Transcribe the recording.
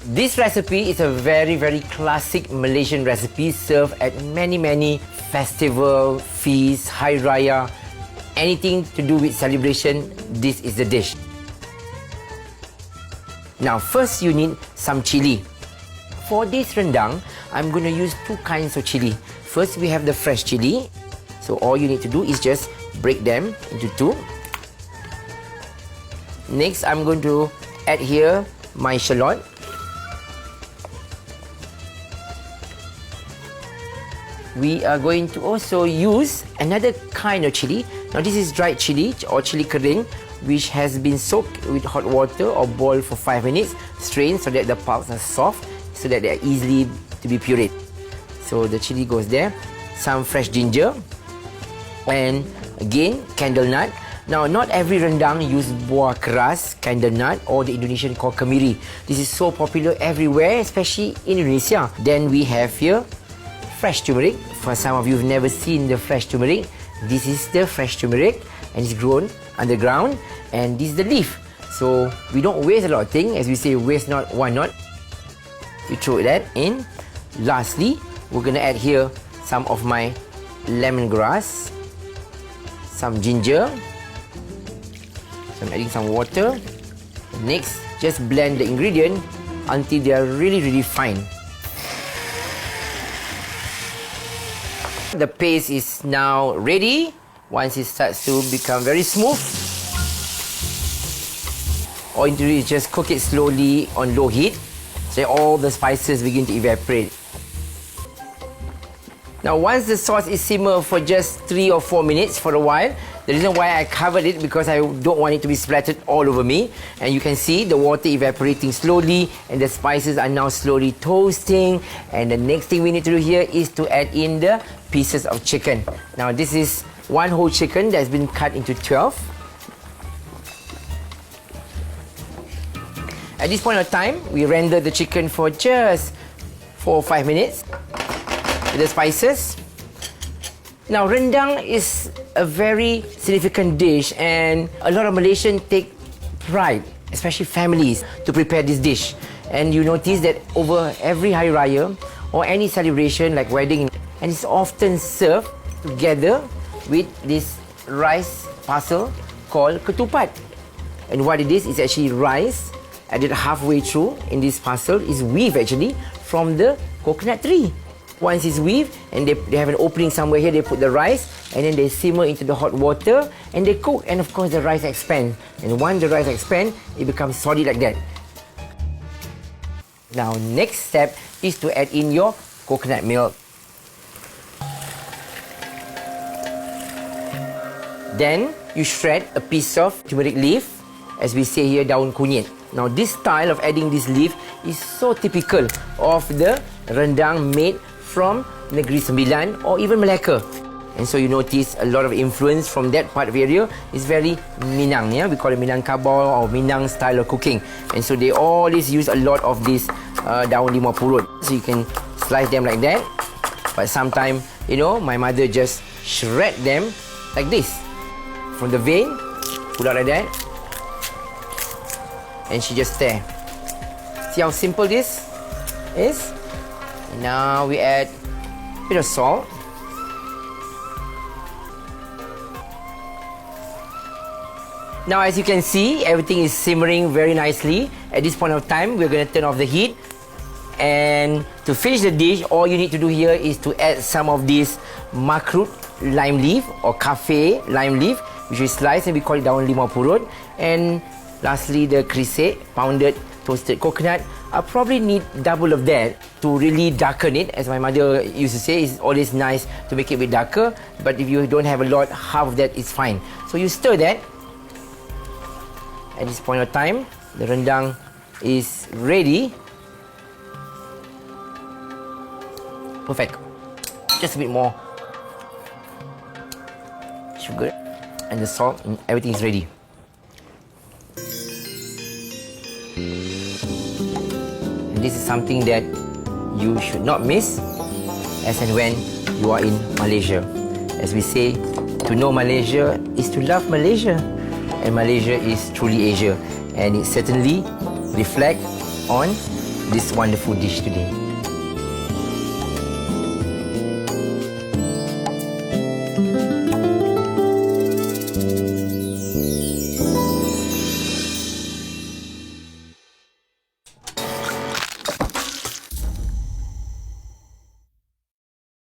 This recipe is a very classic Malaysian recipe served at many festival, feasts, Hari Raya, anything to do with celebration, this is the dish. Now first you need some chili. For this rendang, I'm going to use two kinds of chili. First we have the fresh chili. So all you need to do is just break them into two. Next I'm going to add here my shallot. We are going to also use another kind of chili. Now this is dried chili or chili kering, which has been soaked with hot water or boiled for 5 minutes, strained so that the pulps are soft, so that they are easily to be pureed. So the chili goes there. Some fresh ginger, and again candle nut. Now not every rendang use buah keras, candle nut, or the Indonesian called kemiri. This is so popular everywhere, especially in Indonesia. Then we have here fresh turmeric. For some of you who've never seen the fresh turmeric, this is the fresh turmeric, and it's grown underground, and this is the leaf. So we don't waste a lot of things. As we say, waste not, why not? We throw that in. Lastly, we're gonna add here some of my lemongrass, some ginger. So I'm adding some water. Next, just blend the ingredient until they are really fine. The paste is now ready. Once it starts to become very smooth, all you do is just cook it slowly on low heat, so all the spices begin to evaporate. Now once the sauce is simmered for just 3 or 4 minutes for a while, the reason why I covered it because I don't want it to be splattered all over me, and you can see the water evaporating slowly and the spices are now slowly toasting. And the next thing we need to do here is to add in the pieces of chicken. Now this is one whole chicken that's been cut into 12. At this point of time, we render the chicken for just 4 or 5 minutes with the spices. Now rendang is a very significant dish, and a lot of Malaysians take pride, especially families, to prepare this dish. And you notice that over every Hari Raya or any celebration like wedding, and it's often served together with this rice parcel called ketupat. And what it is actually rice added halfway through in this parcel is weave actually from the coconut tree. Once it's weaved and they have an opening somewhere here, they put the rice and then they simmer into the hot water and they cook, and of course the rice expands. And once the rice expands, it becomes solid like that. Now next step is to add in your coconut milk. Then you shred a piece of turmeric leaf, as we say here, daun kunyit. Now this style of adding this leaf is so typical of the rendang made from Negeri Sembilan or even Melaka. And so you notice a lot of influence from that part of the area is very Minang, yeah? We call it Minangkabau or Minang style of cooking. And so they always use a lot of this daun limau purut. So you can slice them like that. But sometimes, you know, my mother just shred them like this. From the vein, pull out like that. And she just stir. See how simple this is? Now we add a bit of salt. Now as you can see, everything is simmering very nicely. At this point of time, we're going to turn off the heat. And to finish the dish, all you need to do here is to add some of this makrut lime leaf or cafe lime leaf, which we slice and we call it daun limau purut. And lastly, the krisek, pounded toasted coconut. I probably need double of that to really darken it. As my mother used to say, it's always nice to make it a bit darker. But if you don't have a lot, half of that is fine. So you stir that. At this point of time, the rendang is ready. Perfect. Just a bit more sugar and the salt, and everything is ready. This is something that you should not miss as and when you are in Malaysia. As we say, to know Malaysia is to love Malaysia. And Malaysia is truly Asia. And it certainly reflects on this wonderful dish today.